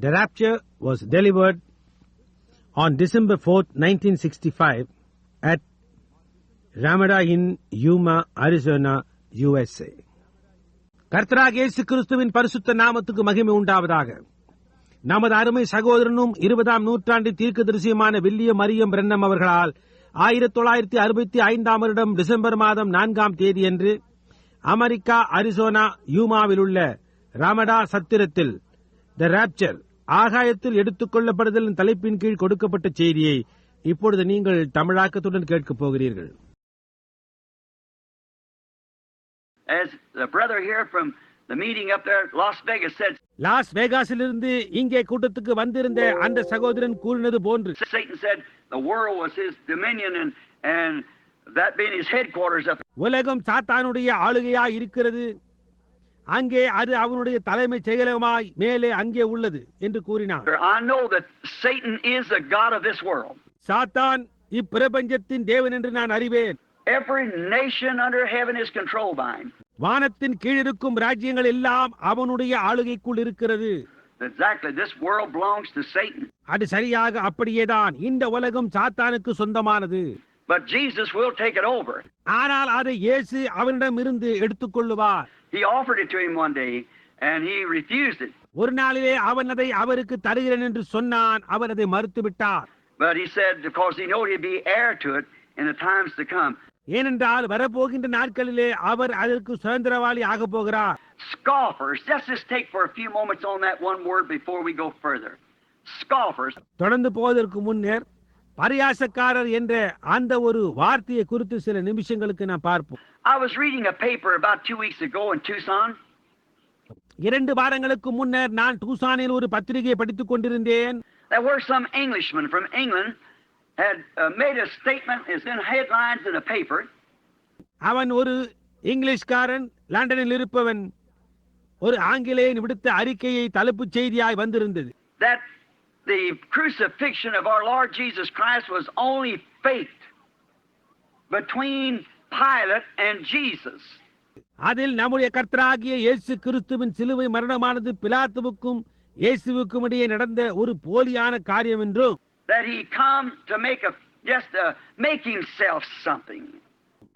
The rapture was delivered on December 4th, 1965 at Ramada in Yuma, Arizona, USA. கர்த்தராகிய இயேசு கிறிஸ்துவின் பரிசுத்த நாமத்துக்கு மகிமை உண்டாவதாக. நமது அருமை சகோதரனும் 20ஆம் நூற்றாண்டின் தீர்க்கதரிசியுமான வில்லியம் மரியம் பிரென்னம் அவர்களால் 1965 வருடம் டிசம்பர் மாதம் 4ஆம் தேதியன்று அமெரிக்கா அரிசோனா யூமாவில் உள்ள ராமடா சத்திரத்தில் த ராப்சர் ஆகாயத்தில் எடுத்துக் கொள்ளப்படுதல் தலைப்பின் கீழ் கொடுக்கப்பட்ட செய்தியை இப்பொழுது நீங்கள் தமிழாக்கத்துடன் கேட்கப் போகிறீர்கள். As the brother here from the meeting up there at Las Vegas said, Las வேகாஸிலிருந்து இங்கே கூட்டத்துக்கு வந்திருந்த அந்த சகோதரன் கூறினது போன்று, Satan said the world was his dominion and that being his headquarters up. உலகம் சாத்தானுடைய ஆளுகையாய் இருக்கிறது, அங்கே அது அவனுடைய தலைமை செயலகமாய் மேலே அங்கே உள்ளது என்று கூறினார். I know that Satan is the god of this world. சாத்தான் இப்பிரபஞ்சத்தின் தேவன் என்று நான் அறிவேன். Every nation under heaven is controlled by him. வானத்தின் கீழிருக்கும் ராஜ்யங்கள் எல்லாம் அவனுடைய ஆளுகைக்குள் இருக்கிறது. Exactly, this world belongs to Satan. அது சரியாக அப்படியேதான், இந்த உலகம் சாத்தானுக்கு சொந்தமானது. But Jesus will take it over. ஆனால் அதை இயேசு அவனிடமிருந்து எடுத்துக் கொள்ளுவார். He offered it to him one day and he refused it. ஒரு நாளிலே அவன் அதை அவருக்கு தருகிறேன் என்று சொன்னான், அவர் அதை மறுத்துவிட்டார். But he said because he knew he'd be heir to it in the times to come. ஏனென்றால் வரப்போகின்ற நாட்களிலே அவர் அதற்கு சுதந்திரவாளி ஆக போகிறார். Scoffers, let's just take for a few moments on that one word before we go further. Scoffers. தொடர்ந்து போவதற்கு முன்னர் பரியாசக்காரர் என்ற அந்த ஒரு வார்த்தையை குறித்து சில நிமிஷங்களுக்கு நான் பார்ப்போம். I was reading a paper about 2 weeks ago in Tucson. 2 வாரங்களுக்கு முன்னர் நான் டூசானில் ஒரு பத்திரிகையை படித்துக் கொண்டிருந்தேன். There were some Englishmen from England had made a statement, is in headlines in a paper. அவன் ஒரு இங்கிலீஷ்காரன், லண்டனில் இருப்பவன், ஒரு ஆங்கிலேயன் விடுத்த அறிக்கையை தலைப்புச் செய்தியாய் வந்திருந்தது. That the crucifixion of our Lord Jesus Christ was only faked between Pilate and Jesus. அதில் நம்முடைய கர்த்தராகிய இயேசு கிறிஸ்துவின் சிலுவை மரணமானது பிலாத்துவுக்கும் இயேசுவுக்கும் இடையே நடந்த ஒரு போலியான காரியம் என்றும், that he come to make make himself something.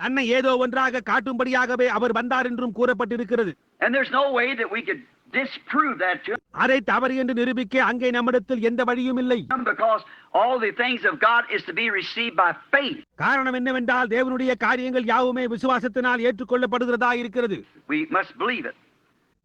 தன்னை ஏதோ ஒன்றாக காட்டும்படியாகவே அவர் வந்தார் என்றும் கூறப்பட்டிருக்கிறது. And there's no way that we could disprove that to him. அதை தவறு என்று நிரூபிக்க அங்கே நம்மிடத்தில் எந்த வழியும் இல்லை. Because all the things of God is to be received by faith. காரணம் என்னவென்றால் தேவனுடைய காரியங்கள் யாவுமே விசுவாசத்தினால் ஏற்றுக்கொள்ளப்படுகிறதா இருக்கிறது. We must believe it.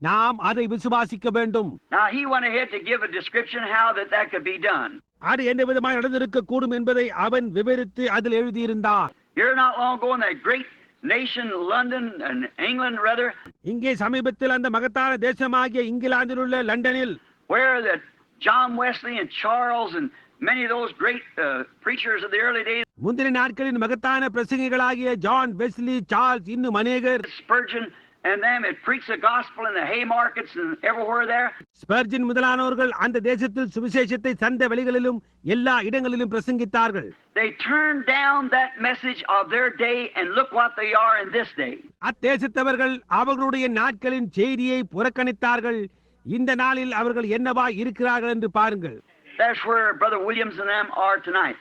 நாம் அதை விசுவாசிக்க வேண்டும். Now he went ahead to give a description how that could be done. அது எந்த விதமாக நடந்திருக்க கூடும் என்பதை அவன் விவரித்து அதில் எழுதியிருந்தார். Here not long ago in that great nation London and England rather, இங்கே சமீபத்தில் அந்த மகத்தான தேசமாகிய இங்கிலாந்தில் உள்ள லண்டனில், where that John Wesley and Charles and many of those great preachers of the early days, முந்தின நாட்களின் மகத்தான பிரசங்கிகளாகிய ஜான் வெஸ்லி, சார்ல்ஸ், இன்னும் அநேகர், Spurgeon and them had preached the gospel in the Haymarkets and everywhere there. Spurgeon முதலானவர்கள் அந்த தேசத்தில் சுவிசேஷத்தை சந்த வெளிகளிலும் எல்லா இடங்களிலும் பிரசங்கித்தார்கள். They turned down that message of their day and look what they are in this day. அத்தேசத்தவர்கள் அவர்களுடைய நாட்களின் செய்தியை புறக்கணித்தார்கள். இந்த நாளில் அவர்கள் என்னவா இருக்கிறார்கள் என்று பாருங்கள். That's where Brother Williams and them are tonight.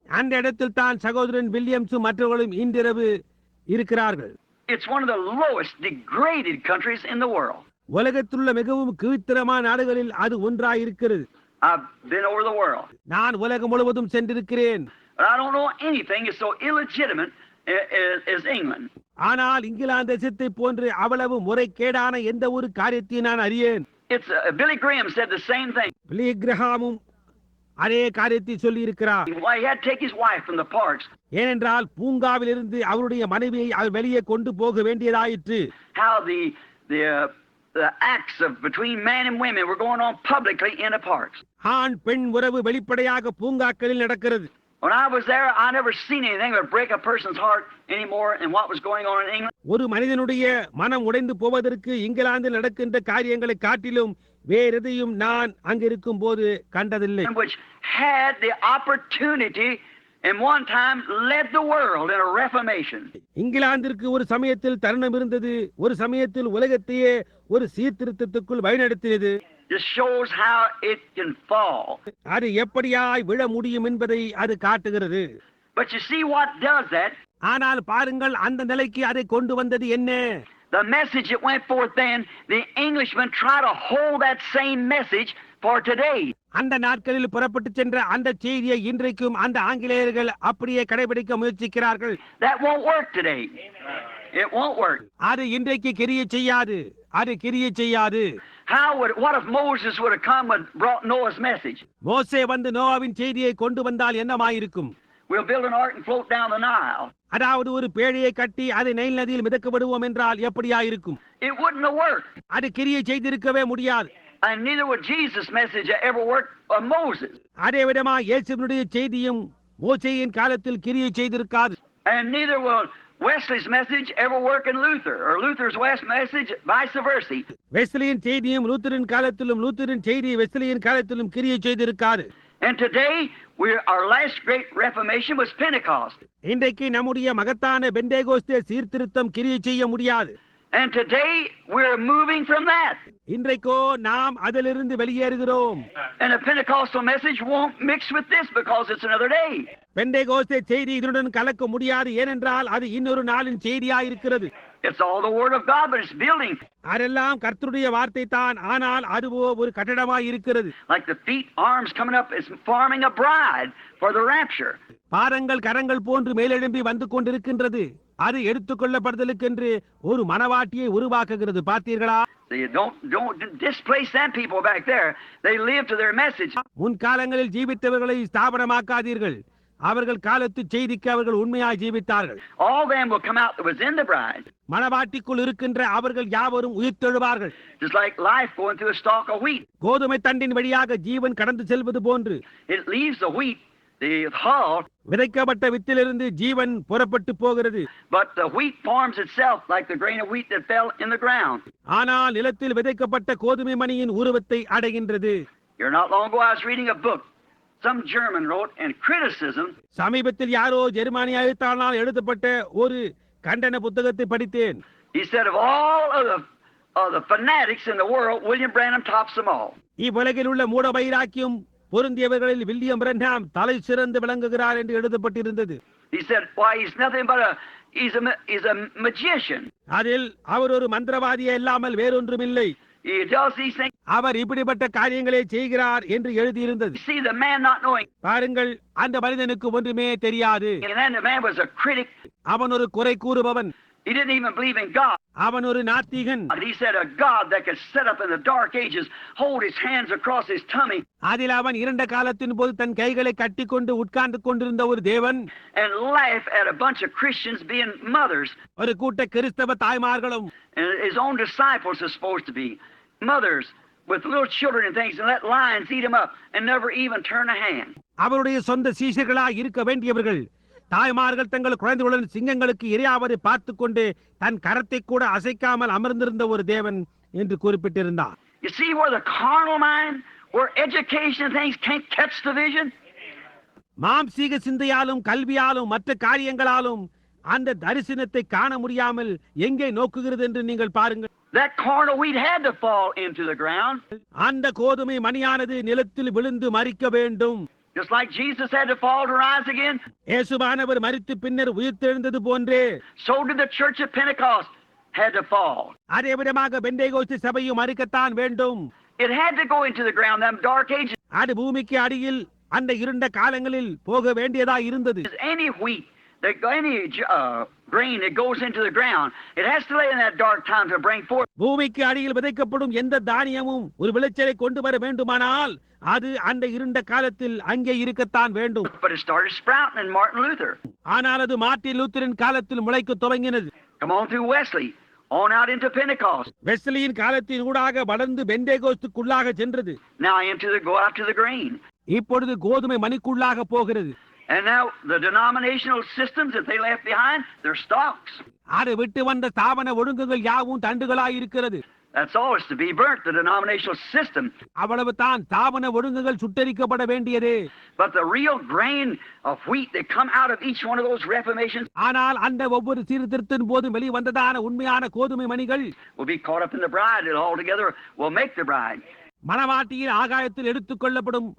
அந்த இடத்தில் தான் சகோதரன் வில்லியம்ஸும் மற்றவர்களும் இன்றிரவு இருக்கிறார்கள். It's one of the lowest degraded countries in the world. உலகத்திலுள்ள மிகவும் கீழ்த்தரமான நாடுகளில் அது ஒன்றாய் இருக்கிறது. I've been over the world. நான் உலகம் முழுவதும் சென்றிருக்கிறேன். But I don't know anything is so illegitimate as England. ஆனால் இங்கிலாந்து தேசத்தை போன்று அவ்வளவு முறைகேடான எந்த ஒரு காரியத்தையும் நான் அறியேன். It's Billy Graham said the same thing. பில்லி கிரஹாமும் அதே காரியத்தை சொல்லி இருக்கிறார். Why he had to take his wife from the parks. ஏனென்றால் பூங்காவில் இருந்து அவருடைய மனைவியை அவர் வெளியே கொண்டு போக வேண்டியதாயிற்று. How the acts of between man and women were going on publicly in the parks. ஆண் பெண் உறவு வெளிப்படையாக பூங்காக்களில் நடக்கிறது. When I was there, I never seen anything that would break a person's heart anymore in what was going on in England. ஒரு மனிதனுடைய மனம் உடைந்து போவதற்கு இங்கிலாந்தில் நடக்கின்ற காரியங்களை காட்டிலும் வேறெதையும் நான் அங்கிருக்கும் போது கண்டதில்லை. Which had the opportunity and one time led the world in a reformation. இங்கிலாந்திற்கு ஒரு சமயத்தில் தருணம் இருந்தது, ஒரு சமயத்தில் உலகத்தையே ஒரு சீர்திருத்தத்துக்குள் வழிநடத்தியது. just shows how it can fall. அது எப்படியாய் விழ முடியும் என்பதை அது காட்டுகிறது. But you see what does that? ஆனால் பாருங்கள், அந்த நிலைக்கு அதை கொண்டு வந்தது என்ன? The message that went forth then, the Englishmen try to hold that same message for today. அந்த நாட்களில் புறப்பட்டு சென்ற அந்த செய்தியை இன்றைக்கும் அந்த ஆங்கிலேயர்கள் அப்படியே கடைபிடிக்க முயற்சிக்கிறார்கள். That won't work today. It won't work. அது இன்றைக்கு கிரியை செய்யாது. அது கிரியை செய்யாது. What if Moses would have come and brought Noah's message? மோசே வந்து நோவாவின் செய்தியை கொண்டு வந்தால் என்னமாயிருக்கும்? We'll build an ark and float down the Nile. அதாவது ஒரு பேழையை கட்டி அதை நைல் நதியில் மிதக்க விடுவோம் என்றால் எப்படியாயிருக்கும்? It wouldn't have worked. அது கிரியை செய்திருக்கவே முடியாது. And neither would Jesus' message ever work of Moses. அதே விதமா இயேசுவினுடைய செய்தியும் மோசேயின் காலத்தில் கிரியை செய்திருக்காது. And neither will Wesley's message ever work in Luther, or Luther's message vice versa. வெஸ்லியின் செய்தியும் லூத்தரின் காலத்திலும் லூத்தரின் செய்தி வெஸ்லியின் காலத்திலும் கிரியை செய்திருக்காது. And today, our last great reformation was Pentecost. இன்றைக்கு நம்முடைய மகத்தான பெந்தேகோஸ்தே சீர்திருத்தம் கிரியை செய்ய முடியாது. And today, we're moving from that. இன்றைக்கோ நாம் அதிலிருந்து வெளியேறுகிறோம். And the Pentecostal message won't mix with this because it's another day. Pentecost செய்தி இதனுடன் கலக்க முடியாது, ஏனென்றால் அது இன்னொரு நாளின் செய்தியாய் இருக்கிறது. It's all the word of God, but it's building. அதெல்லாம் கர்த்தருடைய வார்த்தை தான், ஆனால் அதுவோ ஒரு கட்டடமாய் இருக்கிறது. Like the feet, arms coming up, it's forming a bride for the rapture. பாதங்கள் கரங்கள் போன்று மேலெழும்பி வந்து கொண்டிருக்கின்றது. அது எடுத்துக்கொள்ளப்படுதலுக்கென்று ஒரு மனவாட்டியை உருவாக்குகிறது. பார்த்தீர்களா? Don't displace them people back there. They live to their message. முன்காலங்களில் ஜீவித்தவர்களை ஸ்தாபனமாக்காதீர்கள். அவர்கள் காலத்து செய்திக்கு அவர்கள் உண்மையாய் ஜீவித்தார்கள். All them will come out that was in the bride. மனவாட்டிக்குள் இருக்கின்ற அவர்கள் யாவரும் உயிர்த்தெழுவார்கள். Just like life going through a stalk of wheat. கோதுமை தண்டின் வழியாக ஜீவன் கடந்து செல்வது போன்று. It leaves the wheat, the hull. விதைக்கப்பட்ட வித்திலிருந்து ஜீவன் புறப்பட்டு போகிறது. But the wheat forms itself like the grain of wheat that fell in the ground. ஆனால் நிலத்தில் விதைக்கப்பட்ட கோதுமை மணியின் உருவத்தை அடைகின்றது. Here not long ago I was reading a book some German wrote in criticism. சமீபத்தில் யாரோ ஜெர்மானிய எழுத்தாளனால் எழுதப்பட்ட ஒரு கண்டன புத்தகத்தை படித்தேன். He said of all of the fanatics in the world, William Branham tops them all. இவ்வுலகில் உள்ள மூட வைராக்கியம் பொருந்தியவர்களில் வில்லியம் பிரன்ஹாம் தலை சிறந்து விளங்குகிறார் என்று எழுதப்பட்டிருந்தது. He said, why he's nothing but he's a magician. அதில் அவர் ஒரு மந்திரவாதியே இல்லாமல் வேறொன்றுமில்லை. He does these things. அவர் இப்படிப்பட்ட காரியங்களை செய்கிறார் என்று எழுதியிருந்தது. See the man not knowing. பாருங்கள், அந்த மனிதனுக்கு ஒன்றுமே தெரியாது. And then the man was a critic. அவன் ஒரு குறை கூறுபவன். He didn't even believe in God. அவன் ஒரு நாத்திகன். He said a God that could sit up in the dark ages, hold his hands across his tummy. அதில் அவன் இருண்ட காலத்தின் போது தன் கைகளை கட்டிக்கொண்டு உட்கார்ந்து கொண்டிருந்த ஒரு தேவன். And laugh at a bunch of Christians being mothers. ஒரு கூட்ட கிறிஸ்தவ தாய்மார்களும். And his own disciples are supposed to be mothers with little children and things, and let lions eat them up and never even turn a hand. அவருடைய சொந்த சீஷர்களாய் இருக்க வேண்டியவர்கள் தாய்மார்கள் தங்கள் குழந்தைகளுடன் சிங்கங்களுக்கு இரையாவதை பார்த்து கொண்டு தன் கரத்தை கூட அசைக்காமல் அமர்ந்திருந்த ஒரு தேவன் என்று குறிப்பிட்டிருந்தார். You see where the carnal mind, where education and things can't catch the vision? மாம்சீக சிந்தையாலும் கல்வியாலும் மற்ற காரியங்களாலும் அந்த தரிசனத்தை காண முடியாமல் எங்கே நோக்குகிறது என்று நீங்கள் பாருங்கள். That carnal wheat had to fall into the ground. அந்த கோதுமை மணியானது நிலத்தில் விழுந்து மரிக்க வேண்டும். Just like Jesus had to fall to rise again. இயேசுவானவர் மரித்து பின்னர் உயிர்த்தெழுந்தது போன்றே. So did the church of Pentecost had to fall. அதே விதமாக பெந்தேகோஸ்து சபையும் மரிக்கத்தான் வேண்டும். It had to go into the ground, them dark ages. அது பூமிக்கு அடியில் அந்த இருண்ட காலங்களில் போக வேண்டியதா இருந்தது. Any wheat, any grain that goes into the ground, it has to lay in that dark time to bring forth. பூமிக்கு அடியில் விதைக்கப்படும் எந்த தானியமும் ஒரு விளைச்சலை கொண்டு வர வேண்டுமானால் அது அந்த இருண்ட காலத்தில் அங்கே இருக்கத்தான் வேண்டும். But it started sprouting in Martin Luther. ஆனால் அது மார்ட்டின் லூத்தரின் காலத்தில் முளைக்க துவங்கினது. Come on through Wesley, on out into Pentecost. வெஸ்லியின் காலத்தின் ஊடாக வளர்ந்து பெந்தேகோஸ்துக்குள்ளாக சென்றது. Now go out to the grain. இப்பொழுது கோதுமை மணிக்குள்ளாக போகிறது. And now the denominational systems that they left behind, they're stalks. அதை விட்டு வந்த ஸ்தாபன ஒழுங்குகள் யாவும் தண்டுகளாய் இருக்கிறது. That's all is to be burnt, the denominational system. அவ்வளவு தான் ஸ்தாபன ஒழுங்குகள் சுட்டரிக்கப்பட வேண்டியது. But the real grain of wheat that come out of each one of those reformations, ஆனால் அந்த ஒவ்வொரு சீர்திருத்தத்தின் போதும் வெளிவந்ததான உண்மையான கோதுமை மணிகள் will be caught up in the bride. It all together will make the bride. மணவாட்டியில் ஆகாயத்தில் எடுத்துக் கொள்ளப்படும்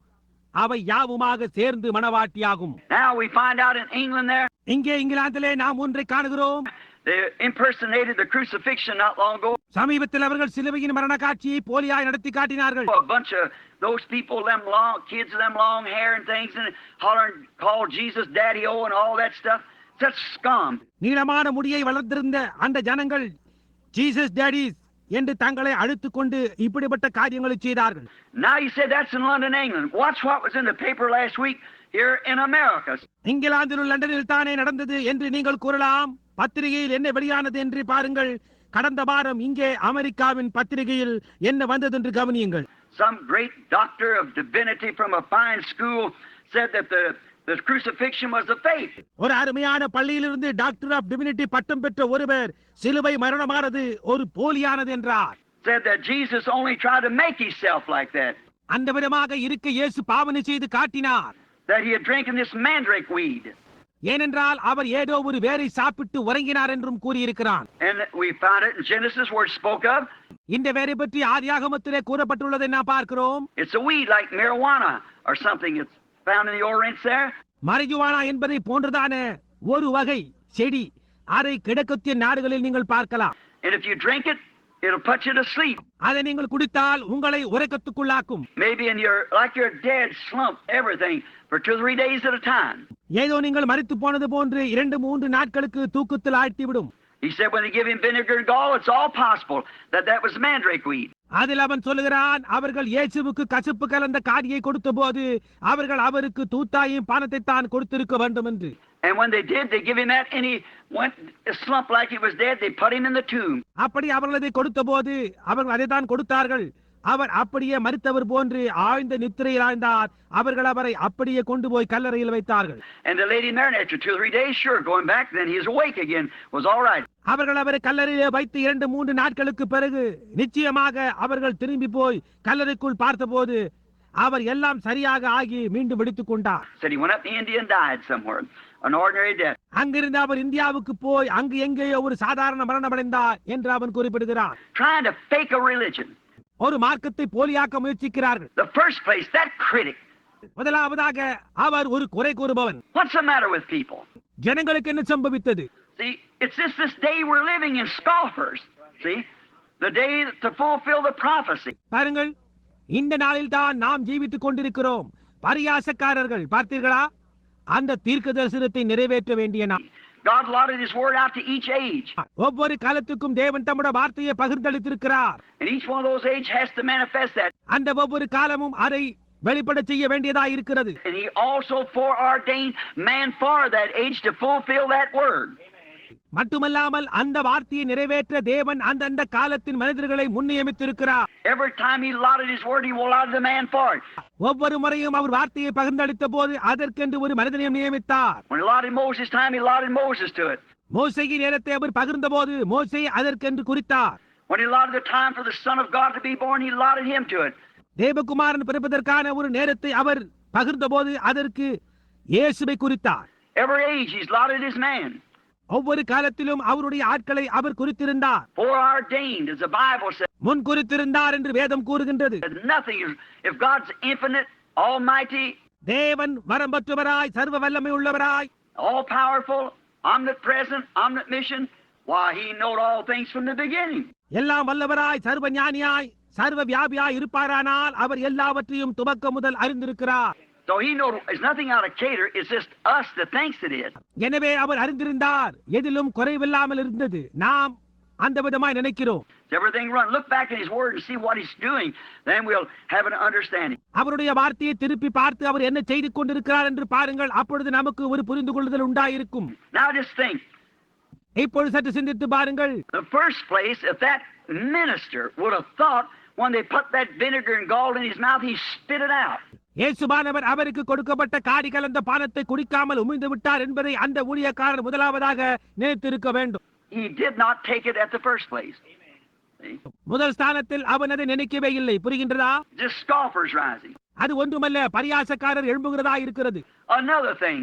அவை யாவுமாக சேர்ந்து மணவாட்டியாகும். Now we find out in England there, இங்கே இங்கிலாந்திலே நாம் ஒன்றை காணுகிறோம். they impersonated the crucifixion not long ago. சமீபத்தில் அவர்கள் சிலுவையின் மரண காட்சியை போலியாய் நடத்தி காட்டினார்கள். A bunch of those people, them long kids, them long hair and things, and hollering, call Jesus Daddy-O and all that stuff. Such scum. நீளமான முடியை வளர்த்திருந்த அந்த ஜனங்கள் ஜீசஸ் டேடிஸ் என்று தங்களை அழுத்துக் கொண்டு இப்படிப்பட்ட காரியங்களை செய்தார்கள். Now you said that's in London, England. Watch what was in the paper last week here in America. இங்கிலாந்தில் லண்டனில் தானே நடந்தது என்று நீங்கள் கூறலாம். பத்திரிகையில் என்ன வெளியானது என்று பாருங்கள். கடந்த வாரம் இங்கே அமெரிக்காவின் பத்திரிகையில் என்ன வந்தது என்று கவனியுங்கள். Some great doctor of divinity from a fine school said that the crucifixion was the faith. ஒரு அருமையான பள்ளியிலிருந்து டாக்டர் ஆஃப் டிவினிட்டி பட்டம் பெற்ற ஒருவர் சிலுவை மரணமானது ஒரு போலியானது என்றார். Said that Jesus only tried to make himself like that. அந்த விதமாக இருக்க இயேசு பாவனை செய்து காட்டினார். That he had drinking this mandrake weed. ஏனென்றால் அவர் ஏதோ ஒரு வேரை சாப்பிட்டு உறங்கினார் என்றும் கூறியிருக்கிறான். And we found it in Genesis where it spoke of. இந்த வேரை பற்றி ஆதியாகமத்திலே கூறப்பட்டுள்ளதை நாம் பார்க்கிறோம். It's a weed like marijuana or something. It's found in the Orient there. Marijuana என்பதை போன்றதான ஒரு வகை செடி அதை கிழக்கத்திய நாடுகளில் நீங்கள் பார்க்கலாம். And if you drink it, it'll put you to sleep. அதை நீங்கள் குடித்தால் உங்களை உறக்கத்துக்குள்ளாக்கும். Maybe in your like you're dead, slump, everything for 2 or 3 days at a time. ஏதோ நீங்கள் மரித்து போனது போன்று 2-3 நாட்களுக்கு தூக்கத்தில் ஆழ்த்திவிடும். He said when they give him vinegar and gall, it's all possible that was mandrake weed. அதில் அவன் சொல்லுகிறான், அவர்கள் இயேசுவுக்கு கசப்பு கலந்த காடியை கொடுத்த போது அவர்கள் அவருக்கு தூத்தாயும் பானத்தை தான் கொடுத்திருக்க வேண்டும் என்று. And when they did, they give him that, and he went slump like he was dead. They put him in the tomb. அப்படி அவர்கள் அதை கொடுத்த போது அவர்கள் அதை தான் கொடுத்தார்கள். அவர் அப்படியே மரித்தவர் போன்று ஆழ்ந்த நித்திரையில் ஆழ்ந்தார். அவர்கள் அவரை அப்படியே கொண்டு போய் கல்லறையில் வைத்தார்கள். And the lady married after 2 or 3 days, sure, going back, then he is awake again, was all right. அவர்கள் அவரை கல்லறையிலே வைத்து 2-3 நாட்களுக்கு பிறகு நிச்சயமாக அவர்கள் திரும்பி போய் கல்லறைக்குள் பார்த்தபோது அவர் எல்லாம் சரியாக ஆகி மீண்டும் விடுத்துக் கொண்டார். Said he went up to India and died somewhere, an ordinary death. அங்கிருந்து அவர் இந்தியாவுக்கு போய் அங்கு எங்கேயோ ஒரு சாதாரண மரணம் அடைந்தார் என்று அவன் குறிப்பிடுகிறார். Trying to fake a religion. ஒரு மார்க்கத்தை போலியாக்க முயற்சிக்கிறார்கள். The first place, that critic. முதலாவதாக அவர் ஒரு குறை கூறுபவன். What's the matter with people? ஜனங்களுக்கு என்ன சம்பவித்தது? See, it's this day we're living in, scoffers. See, the day to fulfill the prophecy. பாருங்கள், இந்த நாளில் தான் நாம் ஜீவித்துக் கொண்டிருக்கிறோம். பரியாசக்காரர்கள், பார்த்தீர்களா? அந்த தீர்க்க தரிசனத்தை நிறைவேற்ற வேண்டிய நாம். God allotted his word out to each age. ஒவ்வொரு காலத்துக்கும் தேவன் தம்முடைய வார்த்தையை பகிர்ந்தளித்திருக்கிறார். And each one of those ages has to manifest that. அந்த ஒவ்வொரு காலமும் அதை வெளிப்பட செய்ய வேண்டியதா இருக்கிறது. And he also foreordained man for that age to fulfill that word. மட்டுமல்லாமல் அந்த வார்த்தையை நிறைவேற்ற தேவன் அந்தந்த காலத்தின் மனிதர்களை முன்னியமித்திருக்கிறார். Every time he allotted his word, he allotted the man for it. ஒவ்வொரு முறையும் அவர் வார்த்தையை பகிர்ந்தளித்த போது அதற்கென்று ஒரு மனிதனை நியமித்தார். When he allotted Moses' time, he allotted Moses to it. மோசேயின் நேரத்தை அவர் பகிர்ந்த போது மோசே அதற்கென்று குறித்தார். When he allotted the time for the Son of God to be born, he allotted him to it. தேவகுமாரன் பிறப்பதற்கான ஒரு நேரத்தை அவர் பகிர்ந்த போது அதற்கு இயேசுவை குறித்தார். Every age he's allotted his man. ஒவ்வொரு காலத்திலும் அவருடைய ஆட்களை அவர் குறித்திருந்தார். Foreordained, as the Bible says. முன் குறித்திருந்தார் என்று வேதம் கூறுகின்றது. Nothing is, if God's infinite, almighty, தேவன் வரம்பற்றவராய் சர்வ வல்லமை உள்ளவராய், all powerful, omnipresent, omniscient, why he knowed all things from the beginning. எல்லாம் வல்லவராய் சர்வ ஞானியாய் சர்வ வியாபியாய் இருப்பாரானால் அவர் எல்லாவற்றையும் துவக்கம் முதல் அறிந்திருக்கிறார். So he knows there's nothing out of cater, it's just us that thinks it is. எனவே அவர் அறிந்திருந்தார், எதிலும் குறைவில்லாமல் இருந்தது. நாம் அந்த விதமாய் நினைக்கிறோம். Everything run. Look back in his word and see what he's doing, then we'll have an understanding. அவருடைய வார்த்தையை திருப்பி பார்த்து அவர் என்ன செய்து கொண்டிருக்கிறார் என்று பாருங்கள். அப்பொழுது நமக்கு ஒரு புரிந்து கொள்ளுதல் உண்டாயிருக்கும். Now just think. இப்பொழுது சற்று சிந்தித்து பாருங்கள். The first place, if that minister would have thought when they put that vinegar and gall in his mouth, he spit it out. இயேசுவானவர் அவருக்கு கொடுக்கப்பட்ட காடி கலந்த பானத்தை குடிக்காமல் உமிழ்ந்து விட்டார் என்பதை அந்த ஊழியக்காரர் முதலாவதாக நினைத்திருக்க வேண்டும். He did not take it at the first place. முதல் ஸ்தானத்தில் அவன் அதை நினைக்கவே இல்லை. புரிகின்றதா? Just scoffers rising. அது ஒன்றுமல்ல, பரியாசக்காரர் எழும்புகிறதா இருக்கிறது. Another thing,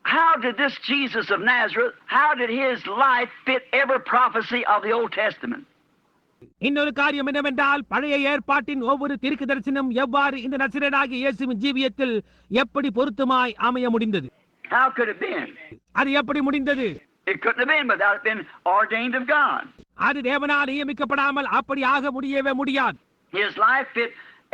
how did this Jesus of Nazareth, how did his life fit every prophecy of the Old Testament? இன்னொரு காரியம் என்னவென்றால் பழைய ஏற்பாட்டின் ஒவ்வொரு தீர்க்கதரிசனம் எவ்வாறு இந்த நசரேயனாகிய இயேசுவின் ஜீவியத்தில் எப்படி பொருத்தமாய் அமைய முடிந்தது? How could it been? அது எப்படி முடிந்தது? It couldn't have been without it been ordained of God. அது தேவனால் நியமிக்கப்படாமல் அப்படி ஆக முடியவே முடியாது. His life fit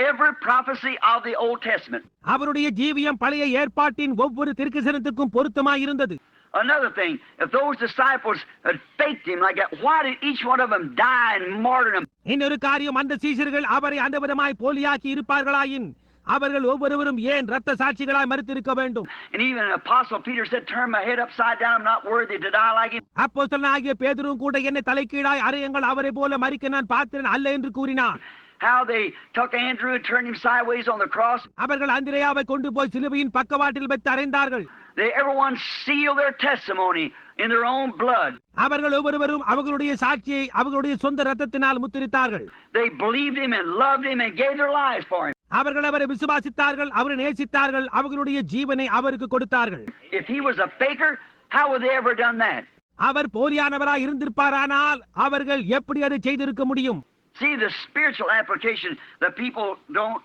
every prophecy of the Old Testament. அவருடைய ஜீவியம் பழைய ஏற்பாட்டின் ஒவ்வொரு தீர்க்கதரிசனத்துக்கும் பொருத்தமாய் இருந்தது. Another thing, if those disciples had faked him like that, why did each one of them die and martyrdom? இன்னொரு காரியம், அந்த சீஷர்கள் அவரை அந்த விதமாய் போலியாக்கி இருப்பார்களாயின் அவர்கள் ஒவ்வொருவரும் ஏன் இரத்த சாட்சிகளாய் மரித்திருக்க வேண்டும்? And even Apostle Peter said, "Turn my head upside down. I'm not worthy to die like him." அப்போஸ்தலனாகிய பேதுருவும் கூட என்னை தலைகீழாய் அறையுங்கள், அவரை போல மரிக்க நான் பாத்திரன் அல்ல என்று கூறினார். How they took Andrew and turned him sideways on the cross. அவர்கள் அந்திரேயாவை கொண்டு போய் சிலுவையின் பக்கவாட்டில் வைத்து அறைந்தார்கள். They everyone sealed their testimony in their own blood. அவர்கள் ஒவ்வொருவரும் அவர்களுடைய சாட்சியை அவர்களுடைய சொந்த இரத்தத்தினால் முத்திரித்தார்கள். They believed him and loved him and gave their lives for him. அவர்கள் அவரை விசுவாசித்தார்கள், அவரை நேசித்தார்கள், அவர்களுடைய ஜீவனை அவருக்கு கொடுத்தார்கள். If he was a faker, how would they ever done that? அவர் போலியானவராய் இருந்திருப்பாரானால் அவர்கள் எப்படி அதை செய்திருக்க முடியும்? See the spiritual application, the people don't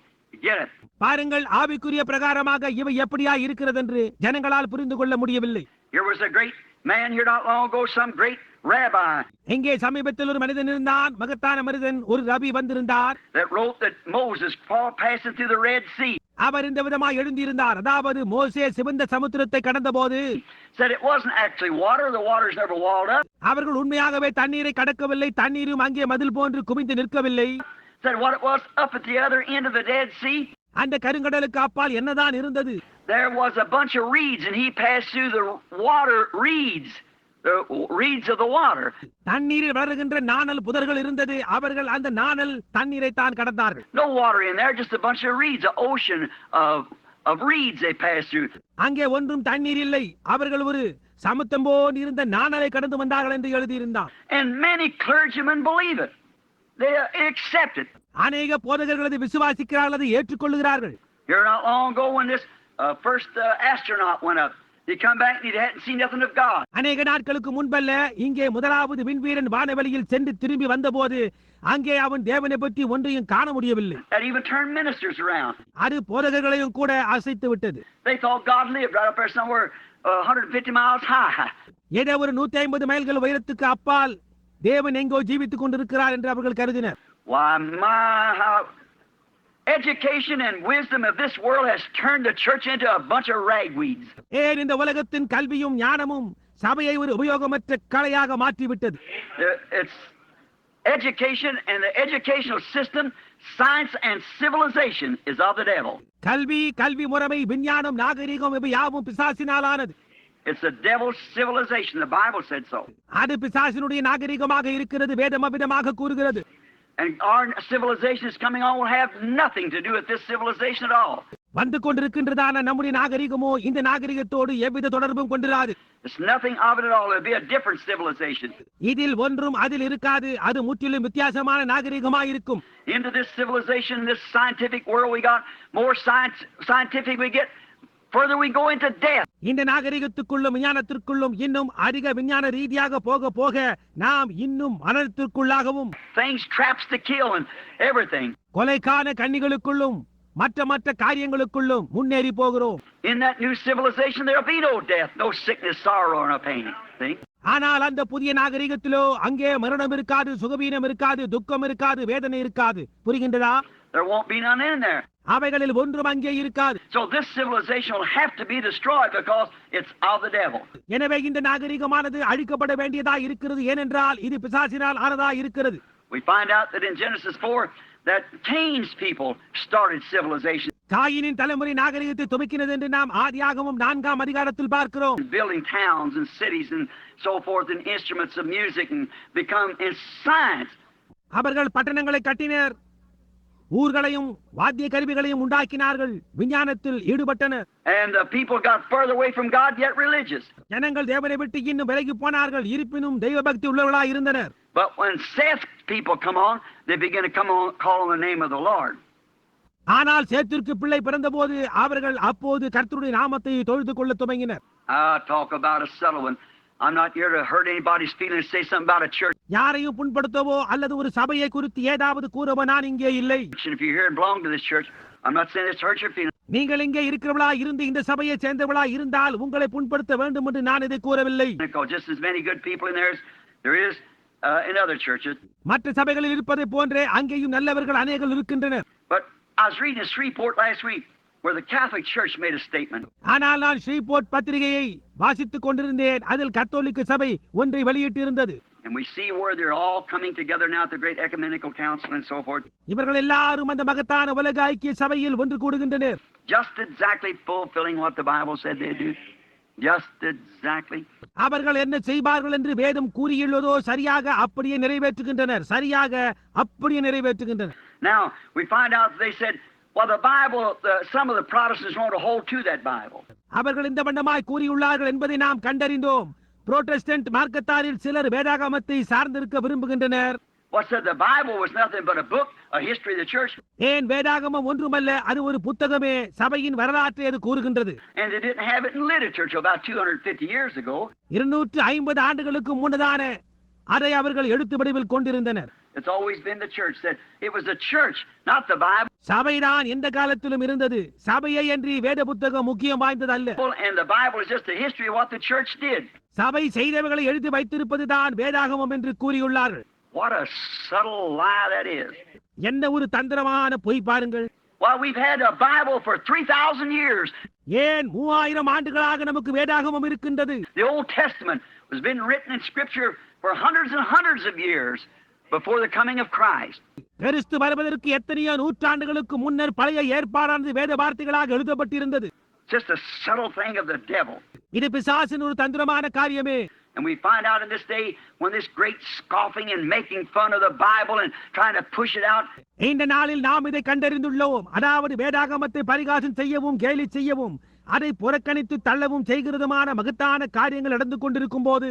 get it. பாருங்கள், ஆவிக்குரிய பிரகாரமாக இவை எப்படியா இருக்கிறது என்று ஜனங்களால் புரிந்து கொள்ள முடியவில்லை. Here was a great man here not long ago, some great rabbi. இங்கே சமீபத்தில் ஒரு மனிதன் இருந்தான், மகத்தான மனிதன், ஒரு ரபி வந்திருந்தார். That wrote that Moses passing through the Red Sea. அவர் இந்த விதமாக எழுதியிருந்தார், அதாவது மோசே சிவந்த சமுத்திரத்தை கடந்தபோது said it wasn't actually water, the water's never walled up. அவர்கள் உண்மையாகவே தண்ணீரை கடக்கவில்லை, தண்ணீரும் அங்கே மதில் போன்று குவிந்து நிற்கவில்லை. Said what it was up at the other end of the Dead Sea. அந்த கருங்கடலுக்கு அப்பால் என்னதான் இருந்தது? There was a bunch of reeds and he passed through the water reeds. The reeds of the water. தண்ணீரில் வளர்கின்ற நாணல் புதர்கள் இருந்தது. அவர்கள் அந்த நாணல் தண்ணீரை தான் கடந்தார்கள். No water in there, just a bunch of reeds, an ocean of reeds they passed through. அங்கே ஒன்றும் தண்ணீர் இல்லை. அவர்கள் ஒரு சமுத்திரம் போல் இருந்த நாணலை கடந்து வந்தார்கள் என்று எழுதியிருந்தார். And many clergymen believe it. They accept it. அநேக போதகர்கள் அதை விசுவாசிக்கிறார்கள், அதை ஏற்றுக்கொள்கிறார்கள். Here not long ago when this first astronaut went up, he come back and he hadn't seen nothing of God. அநேக நாட்களுக்கு முன்பல்ல இங்கே முதலாவது விண்வீரன் வானவெளியில் சென்று திரும்பி வந்தபோது அங்கே அவன் தேவனை பற்றி ஒன்றையும் காண முடியவில்லை. That even turned ministers around. அது போதகர்களையும் கூட அசைத்து விட்டது. They thought God lived right up there somewhere 150 miles high. ஏதோ ஒரு 150 மைல்கள் உயரத்துக்கு அப்பால் தேவன் எங்கோ ஜீவித்துக் கொண்டிருக்கிறார் என்று அவர்கள் கருதினர். Why, how education and wisdom of this world has turned the church into a bunch of ragweeds. ஏன் இந்த உலகத்தின் கல்வியும் ஞானமும் சபையை ஒரு உபயோகமற்ற கலையாக மாற்றிவிட்டது? It's education and the educational system, science and civilization is of the devil. கல்வி முறைமை, விஞ்ஞானம், நாகரிகம் இவை யாவும் பிசாசினாலானது. It's the devil's civilization. The Bible said so. அது பிசாசினுடைய நாகரிகமாக இருக்கிறது, வேதம் அவ்விதமாக கூறுகிறது. And our civilization is coming on will have nothing to do with this civilization at all. வந்து கொண்டிருக்கின்றதான நம்முடைய நாகரிகமோ இந்த நாகரிகத்தோடு எவ்வித தொடர்பும் கொண்டிராது. It's nothing of it at all. It'll be a different civilization. இதில் ஒன்றும் அதில் இருக்காது, அது முற்றிலும் வித்தியாசமான நாகரிகமாக இருக்கும். Into this civilization, this scientific world, we got more scientific we get, further we go into death. இந்த நாகரிகத்துக்குள்ளும் விஞ்ஞானத்திற்குள்ளும் இன்னும் அதிக விஞ்ஞான ரீதியாக போக போக நாம் இன்னும் மரணத்திற்குள்ளாகவும் things traps to kill and everything. கொலைக்கான கண்ணிகளுக்குள்ளும் மற்ற காரியங்களுக்குள்ளும் முன்னேறி போகிறோம். In that new civilization there'll be no death, no sickness, sorrow or no pain. See? ஆனால் அந்த புதிய நாகரிகத்திலோ அங்கே மரணம் இருக்காது, சுகவீனம் இருக்காது, துக்கம் இருக்காது, வேதனை இருக்காது. புரிகின்றதா? There won't be none in there. அவைகளில் ஒன்றும் அங்கே இருக்காது. So this civilization will have to be destroyed because it's of the devil. எனவே இந்த நாகரிகமானது அழிக்கப்பட வேண்டியதா இருக்கிறது, ஏனென்றால் இது பிசாசினால் ஆனதா இருக்கிறது. We find out that in Genesis 4 that Cain's people started civilization. காயினின் தலைமுறை நாகரிகத்தை துவக்கினது என்று நாம் ஆதியாகமம் 4ஆம் அதிகாரத்தில் பார்க்கிறோம். Building towns and cities and so forth and instruments of music and become in science. அவர்கள் பட்டணங்களை கட்டினர், ஊர்களையும் வாத்திய கருவிகளையும் உண்டாக்கினார்கள், விஞ்ஞானத்தில் ஈடுபட்டனர். And the people got further away from God yet religious. ஜனங்கள் தேவனை விட்டு இன்னும் விலகி போனார்கள், இருப்பினும் தெய்வ பக்தி உள்ளவர்களாய் இருந்தனர். But when Seth's people come on, they begin to come on call on the name of the Lord. ஆனால் சேத்திற்கு பிள்ளை பிறந்தபோது அவர்கள் அப்போது கர்த்தருடைய நாமத்தை தொழுது கொள்ள துவங்கினர். Talk about a subtle one. I'm not here to hurt anybody's feelings, say something about a church. யாரையும் புண்படுத்தவோ அல்லது ஒரு சபையை குறித்து ஏதாவது கூறவோ நான் இங்கே இல்லை. And if you're here and belong to this church, I'm not saying this hurts your feelings. நீங்கள் இங்கே இருக்கிறவளா இருந்து இந்த சபையை சேர்ந்தவளா இருந்தால் உங்களை புண்படுத்த வேண்டும் என்று நான் இதை கூறவில்லை. Just as many good people in there is in other churches. மற்ற சபைகளில் இருப்பதை போன்றே அங்கேயும் நல்லவர்கள் அநேகர் இருக்கின்றனர். But I was reading a Shreveport last week where the Catholic Church made a statement. ஆனால் நான் ஸ்ரீபோர்ட் பத்திரிகையை வாசித்துக் கொண்டிருந்தேன். அதில் கத்தோலிக்க சபை ஒன்றை வெளியிட்டிருந்தது. And we see where they're all coming together now at the Great Ecumenical Council and so forth. இவர்கள் எல்லாரும் அந்த மகத்தான உலக ஐக்கிய சபையில் ஒன்று கூடுகின்றனர். Just exactly fulfilling what the Bible said they do. Just exactly. அவர்கள் என்ன செய்வார்கள் என்று வேதம் கூறியுள்ளதோ சரியாக அப்படியே நிறைவேற்றுகின்றனர். சரியாக அப்படியே நிறைவேற்றுகின்றனர். Now we find out they said, well, the Bible, some of the Protestants want to hold to that Bible. அவர்கள் இந்த வண்ணமாய் கூறியுள்ளார்கள் என்பதை நாம் கண்டறிந்தோம். புரோட்டஸ்டன்ட் மார்க்கத்தாரில் சிலர் வேதாகமத்தை சார்ந்திருக்க விரும்புகின்றனர். What said the Bible was nothing but a book, a history of the church. ஏன் வேதாகமம் ஒன்றுமல்ல, அது ஒரு புத்தகமே, சபையின் வரலாற்றை அது கூறுகின்றது. And they didn't have it in literature till about 250 years ago. 250 ஆண்டுகளுக்கு முன்னதான அதை அவர்கள் எழுத்து வடிவில் கொண்டிருந்தனர். It's always been the church that it was the church, not the Bible. சபைதான் எந்த காலத்திலும் இருந்தது. சபையை அன்றி வேத புத்தகம் முக்கியம் வாய்ந்தது அல்ல. And the Bible is just a history of what the church did. சபை செய்தவர்களை எழுதி வைத்திருப்பதுதான் வேதாகமம் என்று கூறியுள்ளார்கள். What a subtle lie that is. என்ன ஒரு தந்திரமான பொய் பாருங்கள். Well, we've had a Bible for 3,000 years. ஏன் 3000 ஆண்டுகளாக நமக்கு வேதாகமம் இருக்கின்றது. The Old Testament was been written in Scripture for hundreds and hundreds of years before the coming of Christ. கிறிஸ்து வருவதற்கு எத்தனையோ நூற்றாண்டுகளுக்கு முன்னர் பழைய ஏற்பாடானது வேத வார்த்தைகளாக எழுதப்பட்டிருந்தது. Just a subtle thing of the devil. இது பிசாசின் ஒரு தந்திரமான காரியமே. And we find out in this day when this great scoffing and making fun of the Bible and trying to push it out. இந்த நாளில் நாம் இதை கண்டறிந்துள்ளோம். அதாவது வேதாகமத்தை பரிகாசம் செய்யவும் கேலி செய்யவும் அதை புறக்கணித்து தள்ளவும் செய்கிறதுமான மகத்தான காரியங்கள் நடந்து கொண்டிருக்கும் போது